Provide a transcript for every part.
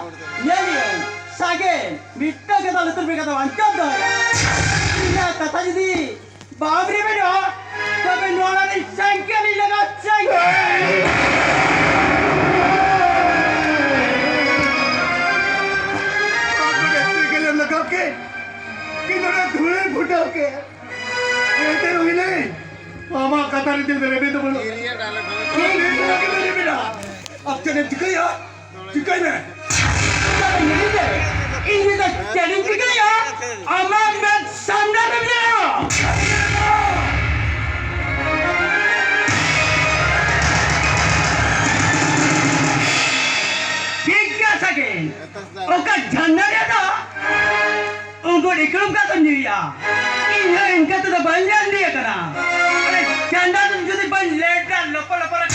Alien, Sagen, Mita kita letter mereka tu angkat dah. Ini kata jadi, babri beno, tapi nuara ni sangka ni lega sangka. Aku dah kelam lagap ke, kita dah dhule putau ke. Ini teru ini, mama kata ni dia beri tu bolu. Ini benda, अब challenge दिखाया दिखाया ini dah challenge दिखाया अमर मैं सामने में लिया ठीक क्या सके ओका झंडा या था उनको इकलम का तो नहीं या इनका तो बंजान दिया करा अरे झंडा तुम जो तो बंज लेटा लोपा लोपा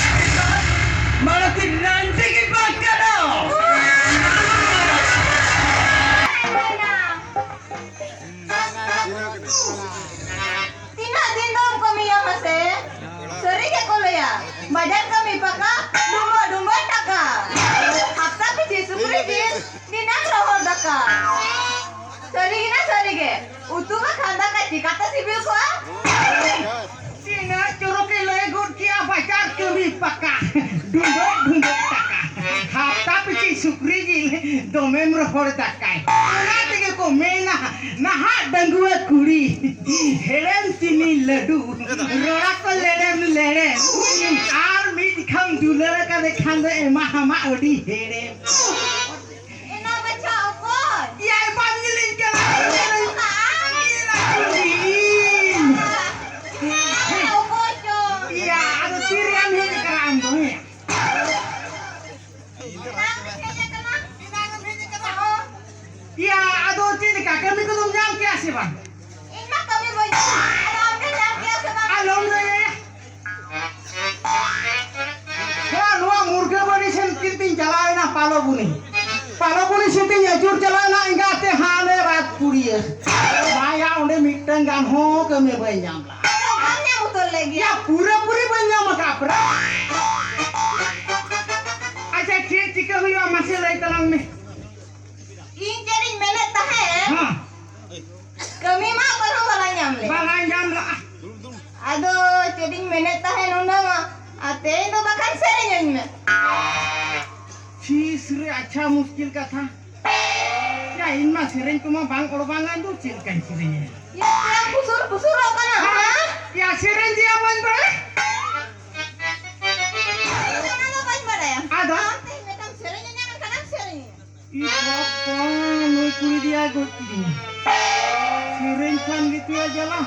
मानो कि रांची की बात करो Tina din dong kami yang masih seri ke kolya badan kami paka dumba taka hafta pichi sukri din dinang rohor daka seri ke utu ka khanda ka tikata sibil ko Tina curug ilegut kia bacar kami paka dumba taka hafta pichi sukri din domem rohor daka nanti ke ko mena naha dangua kuri Helen तिनी लड्डू रोड़ा को लेडम Lede are meet खाम दुलरा का देखान दे एमा हमा OD हेडे ina baca okon या पांगिलिन के okon jo या आदो तिरियान हे कराम दो हे या आदो तिनी का कमी को तुम जाम क्या से बा ina kami baca kami yang kia sebab आलोम दे या नुआ मुर्गे बड़ी सेन कितिन चलाए ना पालो बुनी सिटिंग अजूर चलाए ना इंगाते हाने रात पुड़िए माया उन्हें मिटन गान हो कमे बंजाम ला kami yang betul lagi या पूरी बंजाम का अपरा अच्छा ठीक हुई मसे लई तलंग में in jadi melet tahe हां kami mah baru balanyam le बंजाम ला aduh jadi melet tahe nunda mah ate itu bahkan sering me चीज रे अच्छा मुश्किल का था या इनमा सेरेंज को बांग और बांगान दो chill kan सेरेंज ya yang busur apa na या सेरेंज दिया मन बड़े Ano ba yung ya? Ada? Ate, metang sering niya ng kanang sering. Ipa may kuli dia goti सेरेंज kan gitu aja lah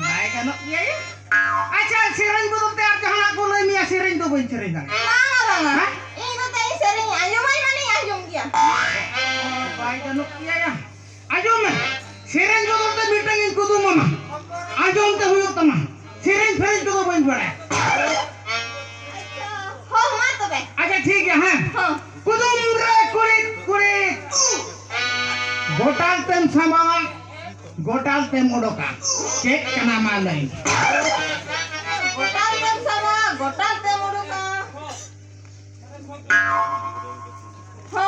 baik anak ya ya अच्छा सेरेंज तो तैयार जहां को ले मिया सेरेंज तो बन सेरेंज Banga. Ino tayo sering ayum ay mani ayum dia. baik anak ya ya ajom सेरेंज तो तो मीटिंग इन कुदु मामा ajom te हुयो तना सेरेंज फेरेंज तो बन बड़ा Ho, mato be. अच्छा ठीक है हां Ho. कुदुम रे कुड़ी गोटाल तेम समावा गोटाल तेम उडोका केक कना मालई Gotal tem sama, gotal tem uruka. Ho.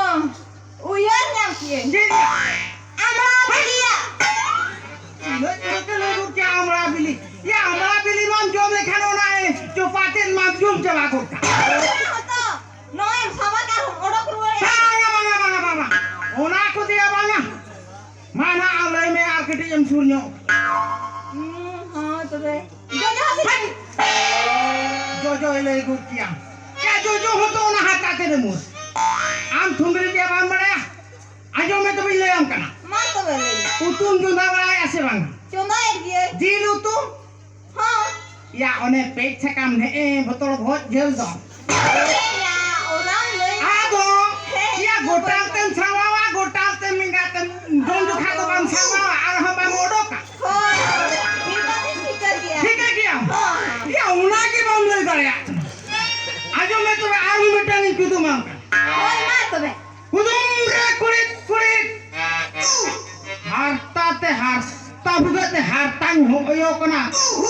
Uyan yang kiye. जी Amra dia. लोग लोग क्या अमरा बिली ये अमरा बिली मान जो में खानो ना है जो पाते मां जुम चला Kota Ito. Noem sama ka odok ruwe. साया बांगा ओना को दिया बांगा माना आले में आर्किटेक्ट एम सुरन्यो Ha, to be. Jojo habi. जो ले गुड किया क्या जो हो तो ना हाथ आते रे मुस आम थुंगरी दिया बांग बड़ा आजो में तो भी ले आम कना Mato be. उतुम जो ना बड़ा ऐसे बांगा Cuma dia. जील उतुम Ha. या उन्हें पेट से काम ने बोतल बहुत जेल दो Ya, orang le. आदो या गोटाल तेम छावा गोटाल तेम मिंगा तेम दोन जो खा तो बांग छावा और हम बांग ओडो का Ho. Kita ni fikir dia. ठीक है क्या Ha. या उना के बांग ले गया आजो में तो आर्मी में टांगी क्यों तो मांग Ho, mato be. कुदुम रे कुड़ी harta bugate hartang ho oyo kana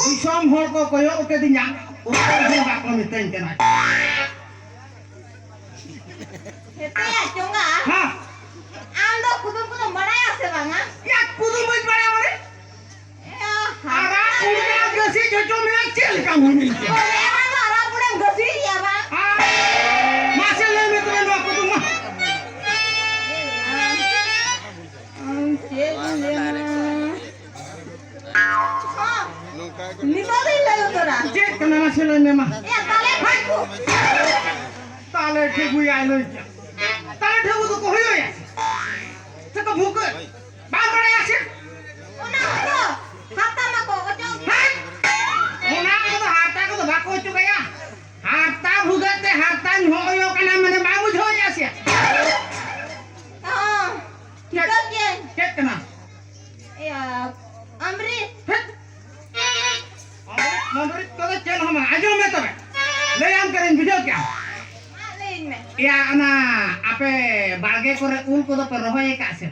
disom hor ko koyo ke dinya utar he ba ko miten kana Hete ya chunga. Ha, Ando kudum badaya se banga. ya kudu baik pada mana? Ya, Ara udah gasi jojo mencil kamu ni. Korea mah orang punya gasi ya bang. Masih lebih tuan dua kudu mah. Nimbali lalu tora. Cek kena masih lebih mah. Ya kalian aku. Tale ठेगु आइ लइ जा तले ठेगु त कहियो या त भुक बाबडा यासे Una ko. Hatta mako ojo. हाय ओना को त हाता को त भाको चुकया हाता भुगते हाता होयो कना मने बाबु झो यासे Ah. Kita je. चेक कना Ya, Amri. नंबर तो चल हम आजो में तबे ले हम करें वीडियो क्या Alin me. या ना आपे बागे करे उल को तो पर रहोय का से